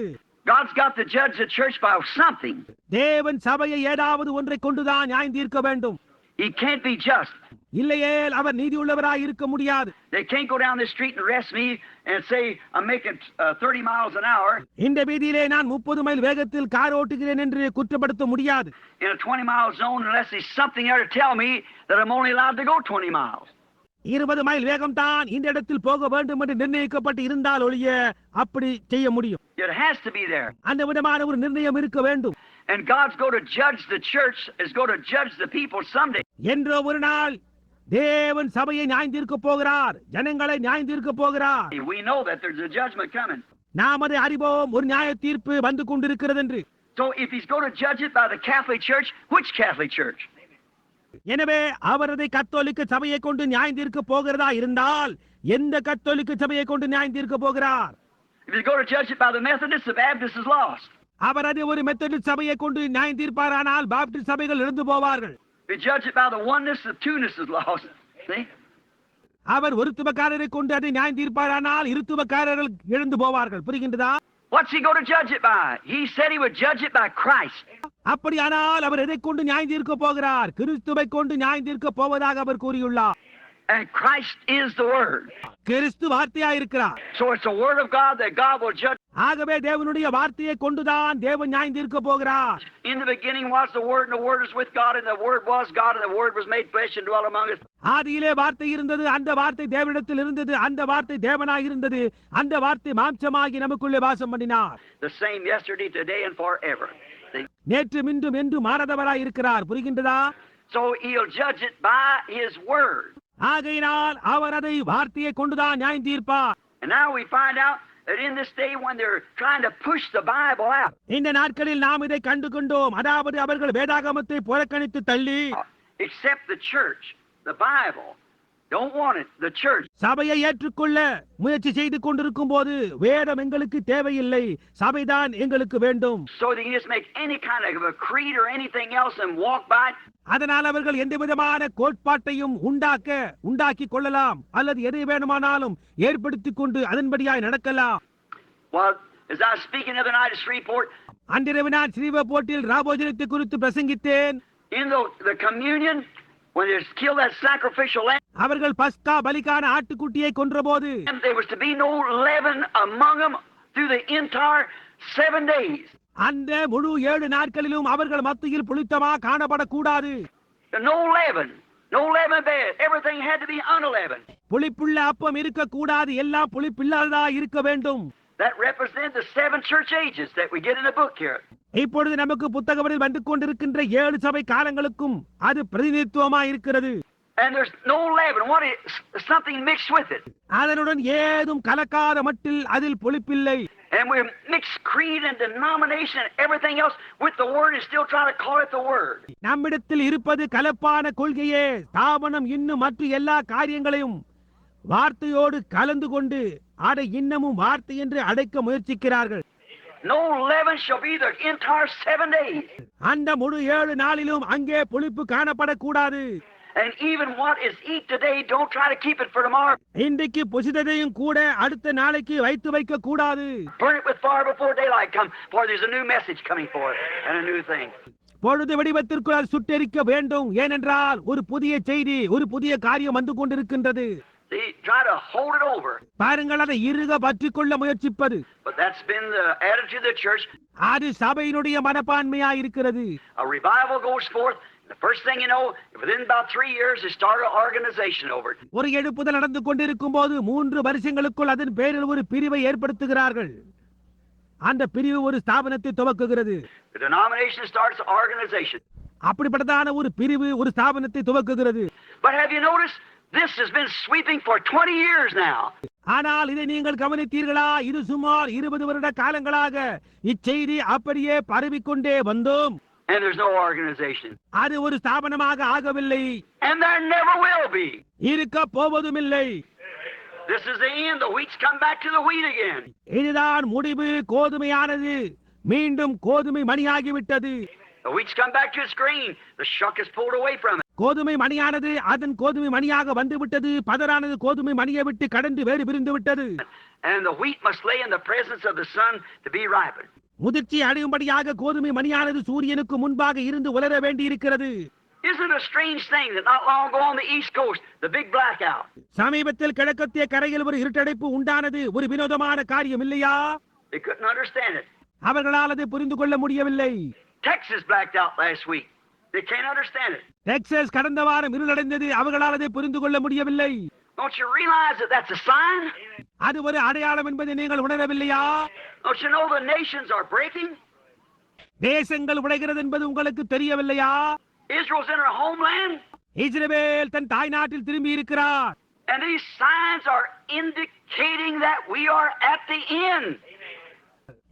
God's got to judge the church by something. தேவன் சபையை ஏதாவது ஒன்றை கொண்டுதான் நியாயம் தீர்க்க வேண்டும். He can't be just. இல்லையே அவர் நீதியுள்ளவராய் இருக்க முடியாது. They can't go down this street and arrest me and say I'm making 30 miles an hour. இந்த வீதியிலே நான் 30 மைல் வேகத்தில் கார் ஓட்டுகிறேன் என்று குற்றப்படுத்த முடியாது. In a 20-mile zone unless there's something there to tell me that I'm only allowed to go 20 miles. 20 mile வேகம் தான் இந்த இடத்தில் போக வேண்டும் என்று நிர்ணயிக்கப்பட்டு இருந்தால் ஒழிய அப்படி செய்ய முடியும். It has to be there. அந்த விதமான ஒரு நிர்ணயம் இருக்க வேண்டும். And God's going to judge the church, is going to judge the people someday. என்றோ ஒரு நாள் தேவன் சபையை நியாயம் தீர்க்க போகிறார், ஜனங்களை நியாயம் தீர்க்க போகிறார். We know that there's a judgment coming. நாம் அதை அறிவோம், ஒரு நியாய தீர்ப்பு வந்து கொண்டிருக்கிறது என்று. So if he's going to judge it by the Catholic Church, which Catholic Church? எனவே அவர் அதை கத்தோலிக்க சபையை கொண்டு நியாயம் தீர்க்க போகிறதா இருந்தால் எந்த கத்தோலிக்க சபையை கொண்டு நியாயம் தீர்க்க போகிறார்? If he's going to judge it by the Methodists, the Baptists is lost. அவர் அதை ஒரு மெத்தடிஸ்ட் சபையை கொண்டு நியாயம் தீர்ப்பாரானால் பாப்டிஸ்ட் சபைகள் இழந்து போவார்கள். If you judge it by the oneness, the two-ness is lost. See? அவர் ஒருத்துவக்காரரை கொண்டு அதை நியாயம் தீர்ப்பாரானால் இருத்துவக்காரர்கள் இழந்து போவார்கள். புரிகின்றதா? What's he going to judge it by? He said he would judge it by Christ. அப்படியானால் அவர் எதை கொண்டு நியாயம் தீர்க்க போகிறார்? கிறிஸ்துவை கொண்டு நியாயம் தீர்க்க போவதாக அவர் கூறியுள்ளார். And Christ is the Word. கிறிஸ்து வார்த்தையா இருக்கிறார். So it's the Word of God that God will judge. ஆகவே தேவனுடைய வார்த்தையை கொண்டுதான் தேவன் நியாயம் தீர்க்க போகிறார். In the beginning was the Word, and the Word was with God, and the Word was God, and the Word was made flesh and dwelt among us. ஆதியிலே வார்த்தை இருந்தது, அந்த வார்த்தை தேவனிடத்தில் இருந்தது, அந்த வார்த்தை தேவனாய் இருந்தது, அந்த வார்த்தை மாம்சமாகி நமக்குள்ளே வாசம் பண்ணினார். The same yesterday, today, and forever. See? நேற்று இன்றும் என்று மாறாதவராய் இருக்கிறார். புரிகின்றதா? So he'll judge it by his Word. ஆகையினால் அவர் அதை வார்த்தையை கொண்டுதான் நியாயம் தீர்ப்பார். And now we find out that in this day when they're trying to push the Bible out. இந்த நாட்களில் நாம் இதை கண்டு கொண்டோம். அதாவது அவர்கள் வேதாகமத்தை புறக்கணித்து தள்ளி Except the church, the Bible, don't want it. The church. சபையை ஏற்றுக்கொள்ள முயற்சி செய்து கொண்டிருக்கும் போது வேதம் எங்களுக்கு தேவையில்லை, சபைதான் எங்களுக்கு வேண்டும். So they can just make any kind of a creed or anything else and walk by it. அதனால் அவர்கள் எந்த விதமான கோட்பாட்டையும் உண்டாக்கி கொள்ளலாம், அல்லது எதை வேணுமானாலும் ஏற்படுத்திக் கொண்டு அதன்படியாய் நடக்கலாம். Well, as I was speaking the other night at Shreveport, அன்றிரவு நான் ஸ்ரீவபோர்ட்டில் ராபோஜனத்தை குறித்து பிரசங்கித்தேன். in the communion, when they killed that sacrificial lamb, அவர்கள் பஸ்கா பலிக்கான ஆட்டுக்குட்டியை கொன்றபோது there was to be no leaven among them through the entire 7 days. அந்த முழு 7 நாட்களிலும் அவர்கள் மத்தியில் புளித்தமா காணப்படக்கூடாது. No leaven. No leaven there. Everything had to be unleavened. புளிப்புள்ள அப்பம் இருக்கக்கூடாது, எல்லாம் புளிப்பில்லாததா இருக்க வேண்டும். That represents the 7 church ages that we get in the book here. இப்பொழுது நமக்கு புத்தகத்தில் வந்து கொண்டிருக்கின்ற 7 சபை காலங்களுக்கும் அது பிரதிநிதித்துவமா இருக்கிறது. And there's no leaven. What is something mixed with it? அதனுடன் ஏதும் கலக்காத மட்டில் அதில் புளிப்பில்லை. And we mix creed and denomination and everything else with the word and still try to call it the word. நம்மிடத்தில் இருப்பது கலப்பான கொள்கையே. ஸ்தாபனம் இன்னும் மற்ற எல்லா காரியங்களையும் வார்த்தையோடு கலந்து கொண்டு அதை இன்னமும் வார்த்தை என்று அடைக்க முயற்சிக்கிறார்கள். No leaven shall be the entire 7 days. அந்த முழு 7 நாளிலும் அங்கே புளிப்பு காணப்படக்கூடாது. And even what is eat today, don't try to keep it for tomorrow. இன்றைக்கு புசித்ததையும் கூட அடுத்த நாளைக்கு வைத்து வைக்க கூடாது. Burn it with fire before daylight comes, for there's a new message coming forth and a new thing. பொழுது வடிவத்திற்குள் அது சுட்டெரிக்க வேண்டும். ஏனென்றால் ஒரு புதிய செய்தி, ஒரு புதிய காரியம் வந்து கொண்டிருக்கின்றது. They try to hold it over. பாருங்கள், அதை இறுக பற்றிக் கொள்ள முயற்சிப்பது. But that's been the attitude of the church. அது சபையினுடைய மனப்பான்மையா இருக்கிறது. A revival goes forth. The first thing you know, within about 3 years, they start an organization over it. ஒரு எழுப்புதல் நடந்து கொண்டிருக்கும் போது 3 வருஷங்களுக்குள் அதன் பேரில் ஒரு பிரிவை ஏற்படுத்துகிறார்கள். அந்த பிரிவு ஒரு ஸ்தாபனத்தை துவக்குகிறது. The denomination starts an organization. அப்படிப்பட்டதான ஒரு பிரிவு ஒரு ஸ்தாபனத்தை துவக்குகிறது. But have you noticed? This has been sweeping for 20 years now. ஆனால் இதை நீங்கள் கவனித்தீர்களா? இது சுமார் 20 வருட காலங்களாக இச்செய்தி அப்படியே பரவிக்கொண்டே வந்தோம். And there's no organization. அது ஒரு ஸ்தாபனமாக ஆகவில்லை. And there never will be. இருக்க போவதுமில்லை. This is the end. The wheat's come back to the wheat again. இதுதான் முடிவு. கோதுமையானது மீண்டும் கோதுமை மணியாகிவிட்டது. The wheat's come back to its grain. The shuck is pulled away from it. கோதுமை மணியானது அதன் கோதுமை மணியாக வந்துவிட்டது. பதரானது கோதுமை மணியை விட்டு கடந்து வேறு பிரிந்து விட்டது. And the wheat must lay in the presence of the sun to be ripened. முதிர்ச்சி அடையும்படியாக கோதுமை மணியானது சூரியனுக்கு முன்பாக இருந்து உலர வேண்டி இருக்கிறது. Isn't it a strange thing that not long ago on the East Coast, the big blackout? சமீபத்தில் கிழக்கத்திய கரையில் ஒரு இருட்டடைப்பு உண்டானது. ஒரு வினோதமான காரியம் இல்லையா? They couldn't understand it. அவர்களால் அதை புரிந்து கொள்ள முடியவில்லை. Texas blacked out last week. They can't understand it. Texas கடந்த வாரம் இருளடைந்தது. அவர்களால் அதை புரிந்து கொள்ள முடியவில்லை. Don't you realize that that's a sign? அது ஒரு அடையாளம் என்பதை நீங்கள் உணரவில்லையா? Don't you know the nations are breaking? தேசங்கள் உடைகிறது என்பது உங்களுக்கு தெரியவில்லையா? Israel's in her homeland. இஸ்ரவேல் தன் தாய் நாட்டில் திரும்பி இருக்கிறார். And these signs are indicating that we are at the end.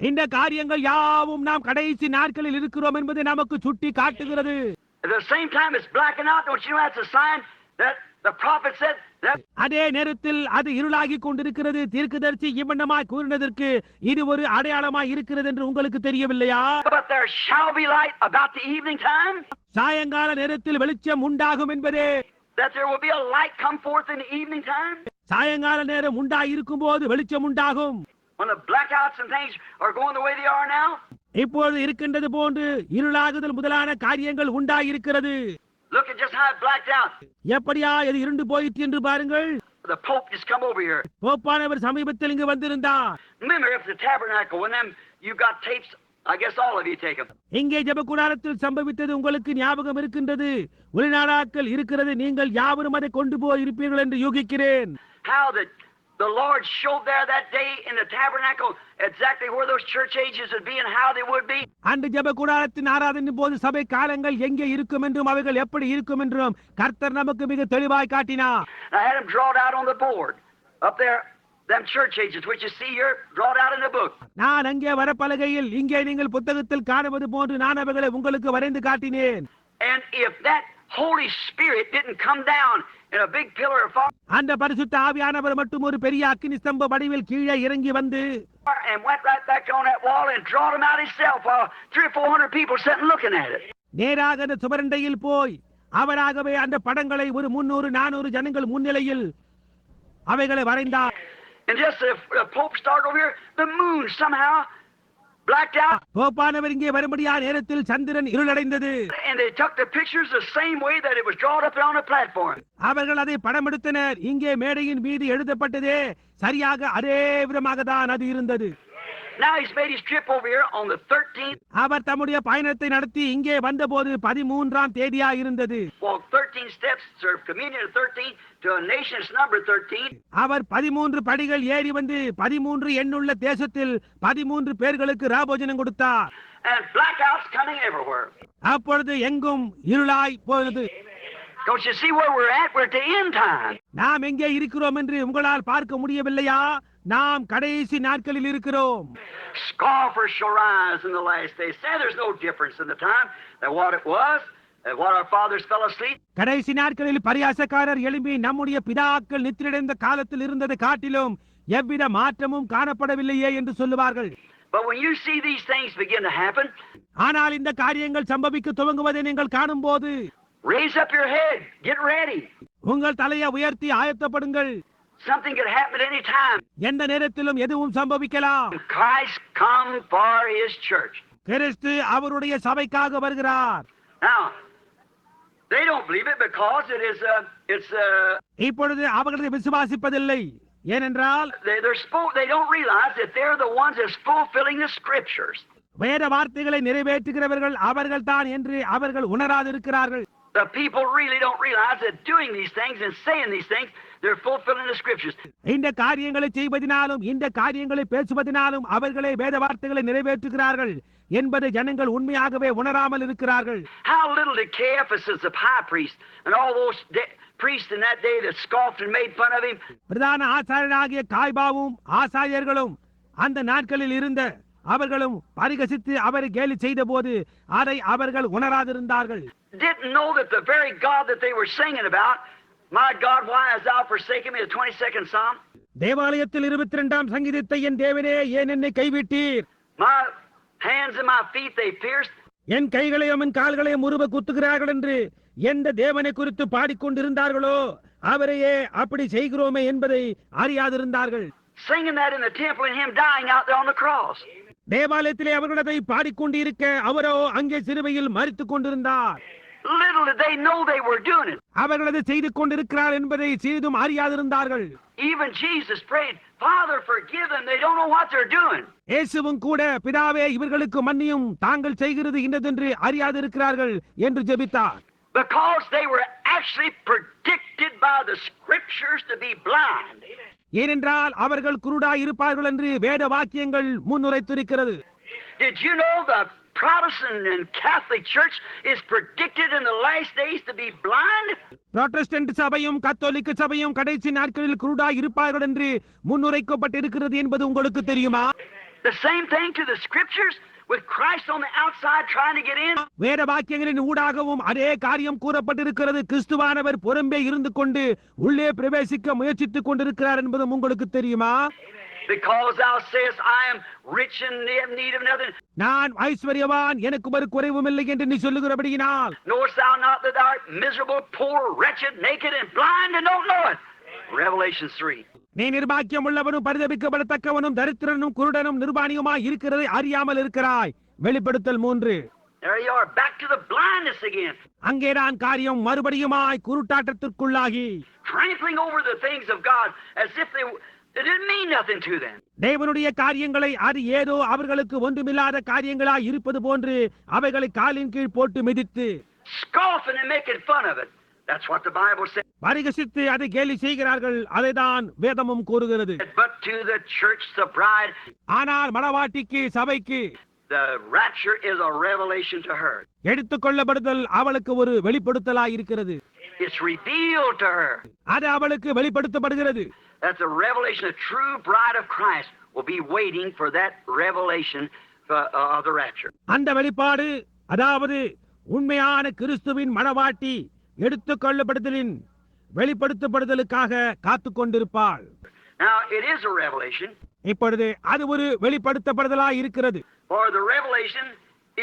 இந்த காரியங்கள் யாவும் நாம் கடைசி நாட்களில் இருக்கிறோம் என்பதை நமக்கு சுட்டி காட்டுகிறது. At the same time it's blacking out. Don't you know that's a sign that the prophet said that? அதே நேரத்தில் அது இருளாகி கொண்டிருக்கிறது. தீர்க்கதரிசி இவ்வண்ணமாய் கூறினதற்கு இது ஒரு அடையாளமாய் இருக்கிறது என்று உங்களுக்கு தெரியவில்லையா? But there shall be light about the evening time. சாயங்கால நேரத்தில் வெளிச்சம் உண்டாகும் என்பதே. That there will be a light come forth in the evening time. சாயங்கால நேரம் உண்டாயிருக்கும் போது வெளிச்சம் உண்டாகும். When the blackouts and things are going the way they are now. இப்பொழுது இருக்கின்றது போன்று இருளாகுதல் முதலான காரியங்கள் உண்டாயிருக்கிறது. Look at just how it blacked out. எப்படியா இது இருண்டு போயிற்று என்று பாருங்கள். The Pope just come over here. போப்பானவர் சமீபத்தில் இங்கு வந்திருந்தார். Remember if the tabernacle when them you got tapes, I guess all of you take them. இங்கே ஜெபக்கூடாரத்தில் சம்பவித்தது உங்களுக்கு ஞாபகம் இருக்கின்றது. ஒளிநாடாக்கள் இருக்கிறது. நீங்கள் யாவரும் அதை கொண்டு போய் இருப்பீர்கள் என்று யூகிக்கிறேன். How that the Lord showed there that day in the tabernacle exactly where those church ages would be and how they would be. அந்த ஜெபக்கூடாரத்தின் ஆராதனை போது சபை காலங்கள் எங்கே இருக்கும் என்றும் அவைகள் எப்படி இருக்கும் என்றும் கர்த்தர் நமக்கு மிக தெளிவாய் காட்டினார். I had them drawn out on the board up there. Them church ages which you see here drawn out in the book. நான் அங்கே வரப்பலகையில் இங்கே நீங்கள் புத்தகத்தில் காணுவது போன்று நான் அவைகளை உங்களுக்கு வரைந்து காட்டினேன். And if that Holy Spirit didn't come down in a big pillar of fire அந்த பரிசுத்த ஆவியானவர் மட்டும் ஒரு பெரிய அக்கினி ஸ்தம்ப வடிவில் கீழே இறங்கி வந்து and went right back on that wall and drawed them out himself while 300 or 400 people sitting looking at it. நேராக அந்த சுவரண்டையில் போய் அவராகவே அந்த படங்களை ஒரு 300-400 ஜனங்கள் முன்னிலையில் அவைகளை வரைந்தார். And just the Pope started over here, the moon somehow blacked out. போப்பானவர் இங்கே வரும்படியா நேரத்தில் சந்திரன் இருளடைந்தது. And they took the pictures the same way that it was drawn up on the platform. அவர்கள் அதை படம் எடுத்தனர். இங்கே மேடையின் மீது எழுதப்பட்டதே சரியாக அதே விதமாக தான் அது இருந்தது. Now he's made his trip over here on the 13th. அவர் தம்முடைய பயணத்தை நடத்தி இங்கே வந்தபோது 13ஆம் தேதியா இருந்தது. Walk 13 steps, serve communion at 13 to a nation's number 13. அவர் 13 படிகள் ஏறி வந்து 13 எண்ணுள்ள தேசத்தில் 13 பேர்களுக்கு ராபோஜனம் கொடுத்தார். And blackouts coming everywhere. அப்பொழுது எங்கும் இருளாய் போனது. Don't you see where we're at? We're at the end time. நாம் எங்கே இருக்கிறோம் என்று உங்களால் பார்க்க முடியவில்லையா? நாம் கடைசி நாட்களில் இருக்கிறோம். Scoffers shall rise in the last days. Say there's no difference in the time than what it was, and what our fathers fell asleep. கடைசி நாட்களில் பரியாசக்காரர் எழும்பி நம்முடைய பிதாக்கள் நித்திரையடைந்த காலத்தில் இருந்ததை காட்டிலும் எவ்வித மாற்றமும் காணப்படவில்லையே என்று சொல்லுவார்கள். But when you see these things begin to happen, ஆனால் இந்த காரியங்கள் சம்பவிக்க துவங்குவதை நீங்கள் காணும்போது, raise up your head, get ready. உங்கள் தலையை உயர்த்தி ஆயத்தப்படுங்கள். Something could happen at any time. எந்த நேரத்திலும் எதுவும் சம்பவிக்கலாம். Christ come for his church. கிறிஸ்து அவருடைய சபைக்காக வருகிறார். Now, they don't believe it because இப்பொழுது அவர்களை விசுவாசிப்பதில்லை. ஏனென்றால் they don't realize that they're the ones that's fulfilling the scriptures. வேத வார்த்தைகளை நிறைவேற்றுகிறவர்கள் அவர்கள் தான் என்று அவர்கள் உணராதிருக்கிறார்கள். The people really don't realize that doing these things and saying these things, they're fulfilling the scriptures. இந்த காரியங்களை செய்வதினாலும் இந்த காரியங்களை பேசுவதினாலும் அவர்களே வேத வார்த்தைகளை நிறைவேற்றுகிறார்கள் என்பதை ஜனங்கள் உண்மையாகவே உணராமல் இருக்கிறார்கள். How little did Caiaphas, the high priest, and all those priests in that day that scoffed and made fun of him. பிரதான ஆசாரியனாகிய காய்பாவும் ஆசாரியர்களும் அந்த நாட்களில் இருந்த அவர்களும் பரிகசித்து அவரை கேலி செய்த போது அதை அவர்கள் உணராதிருந்தார்கள். Didn't know that the very God that they were singing about, my God, why hast thou forsaken me, the 22nd Psalm. தேவாலயத்தில் 22ஆம் சங்கீதத்தை என் தேவனே ஏன் என்னை கைவிட்டீர்? My hands and my feet they pierced. என் கைகளையும் என் கால்களையும் உருவ குத்துகிறார்கள் என்று எந்த தேவனை குறித்து பாடிக்கொண்டிருந்தார்களோ அவரையே அப்படி செய்கிறோமே என்பதை அறியாதிருந்தார்கள். Singing that in the temple and him dying out there on the cross. தேவாலயத்திலே அவர்களதை பாடிக்கொண்டிருக்க அவரோ அங்கே சிலுவையில் மரித்துக் கொண்டிருந்தார். Little did they know they were doing it. அவர்களது செய்து கொண்டிருக்கிறார் என்பதை சிறிதும் அறியாதிருந்தார்கள். Even Jesus prayed, Father, forgive them. They don't know what they're doing. இயேசுவும் கூட பிதாவே இவர்களுக்கு மன்னியும் தாங்கள் செய்கிறது இன்னதென்று அறியாதிருக்கிறார்கள் என்று ஜெபித்தார். Because they were actually predicted by the scriptures to be blind. ஏனென்றால் அவர்கள் குருடாய் இருப்பார்கள் என்று வேத வாக்கியங்கள் முன்னுரைத்திருக்கிறது. Did you know the Protestant and Catholic Church is predicted in the last days to be blind? Protestant சபையும் கத்தோலிக்க சபையும் கடைசி நாட்களில் குருடாய் இருப்பார்கள் என்று முன்னுரைக்கப்பட்டிருக்கிறது என்பது உங்களுக்கு தெரியுமா? The same thing to the scriptures with Christ on the outside trying to get in. வேத வாக்கியங்களின் ஊடாகவும் அதே காரியம் கூறப்பட்டிருக்கிறது. கிறிஸ்துவானவர் புறம்பே இருந்து கொண்டு உள்ளே பிரவேசிக்க முயற்சித்துக் கொண்டிருக்கிறார் என்பதும் உங்களுக்கு தெரியுமா? Because thou sayest, I am rich and in need of nothing. நான் ஐஸ்வர்யவான் எனக்கு ஒரு குறைவும் இல்லை என்று நீ சொல்லுகிறபடியினால். Knowest thou not that thou art miserable, poor, wretched, naked and blind and don't know it? Revelation 3. நீ நிர்பாக்கியம் உள்ளவனும் பரிதபிக்கப்படத்தக்கவனும் தரித்திரனும் குருடனும் நிர்வாணியுமாய் இருக்கிறதை அறியாமல் இருக்கிறாய். வெளிப்படுத்தல் 3. There you are, back to the blindness again. அங்கேதான் காரியம் மறுபடியுமாய் குருட்டாட்டத்திற்குள்ளாகி Trampling over the things of God as if it didn't mean nothing to them. தேவனுடைய காரியங்களை அது ஏதோ அவர்களுக்கு ஒன்றுமில்லாத காரியங்களாய் இருப்பது போன்று அவைகளை காலின் கீழ் போட்டு மிதித்து Scoffing and making fun of it. That's what the Bible says. பரிகசித்து அதை கேலி செய்கிறார்கள். அதைதான் வேதமும் கூறுகிறது. But to the church, the bride, ஆனால் மணவாட்டிக்கு சபைக்கு the rapture is a revelation to her. எடுத்துக்கொள்ளப்படுதல் அவளுக்கு ஒரு வெளிப்படுத்தலாய் இருக்கிறது. It's revealed to her. அது அவளுக்கு வெளிப்படுத்தப்படுகிறது. That's a revelation. A true bride of Christ will be waiting for that revelation of the rapture. அந்த வெளிப்பாடு அதாவது உண்மையான கிறிஸ்துவின் மணவாட்டி எடுத்துக்கொள்ளப்படுதலின் வெளிப்படுத்தப்படுதலுக்காக காத்துக் கொண்டிருப்பாள். Now it is a revelation. இப்பொழுது அது ஒரு வெளிப்படுத்தப்படுதலாய் இருக்கிறது. For the revelation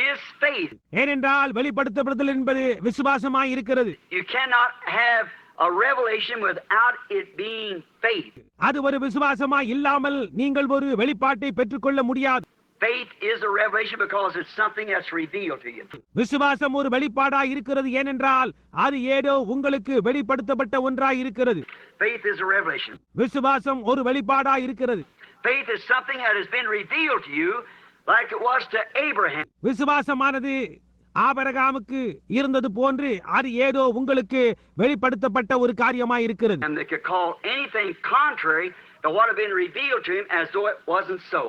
is faith. ஏனென்றால் வெளிப்படுத்தப்படுதல் என்பது விசுவாசமாய் இருக்கிறது. You cannot have a revelation without it being faith. அது ஒரு விசுவாசமாய் இல்லாமல் நீங்கள் ஒரு வெளிப்பாட்டை பெற்றுக்கொள்ள முடியாது. Faith is a revelation because it's something that's revealed to you. விசுவாசம் ஒரு வெளிப்பாடாய் இருக்கிறது ஏனென்றால் அது ஏதோ உங்களுக்கு வெளிப்படுத்தப்பட்ட ஒன்றாய் இருக்கிறது. Faith is a revelation. விசுவாசம் ஒரு வெளிப்பாடாய் இருக்கிறது. Faith is something that has been revealed to you like it was to Abraham. விசுவாசமானது ஆபிரகாமுக்கு இருந்தது போன்று அது ஏதோ உங்களுக்கு வெளிப்படுத்தப்பட்ட ஒரு காரியமாய் இருக்கிறது. And they could call anything contrary to what had been revealed to him as though it wasn't so.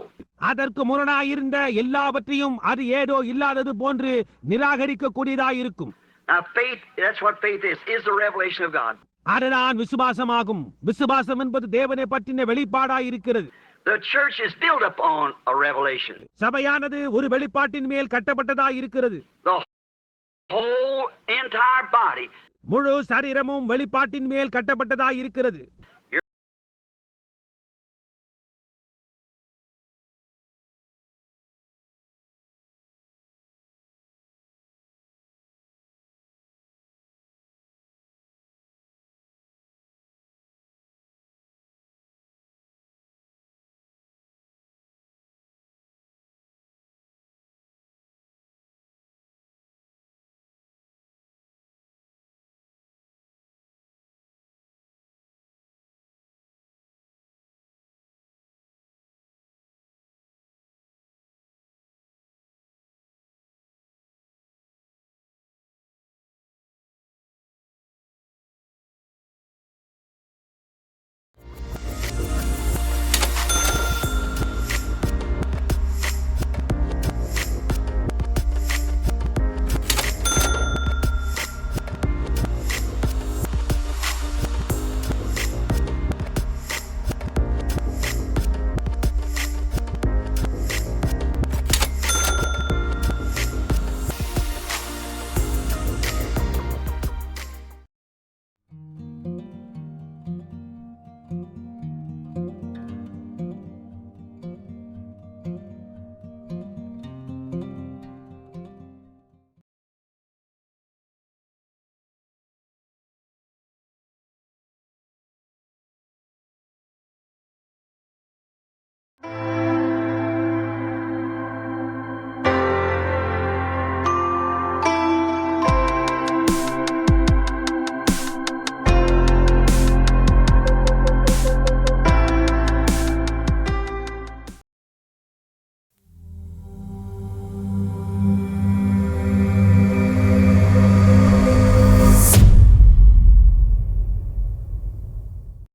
அதற்கு முரணாயிருந்த எல்லாவற்றையும் அது ஏதோ இல்லாதது போன்று நிராகரிக்க கூடியதாய் இருக்கும். Now faith, that's what faith is the revelation of God. அதுதான் விசுவாசமாகும். விசுவாசம் என்பது தேவனை பற்றின வெளிப்பாடாய் இருக்கிறது. The church is built upon a revelation. சபையானது ஒரு வெளிப்பாட்டின் மேல் கட்டப்பட்டதாய் இருக்கிறது. The whole entire body. முழு சரீரமும் வெளிப்பாட்டின் மேல் கட்டப்பட்டதாய் இருக்கிறது.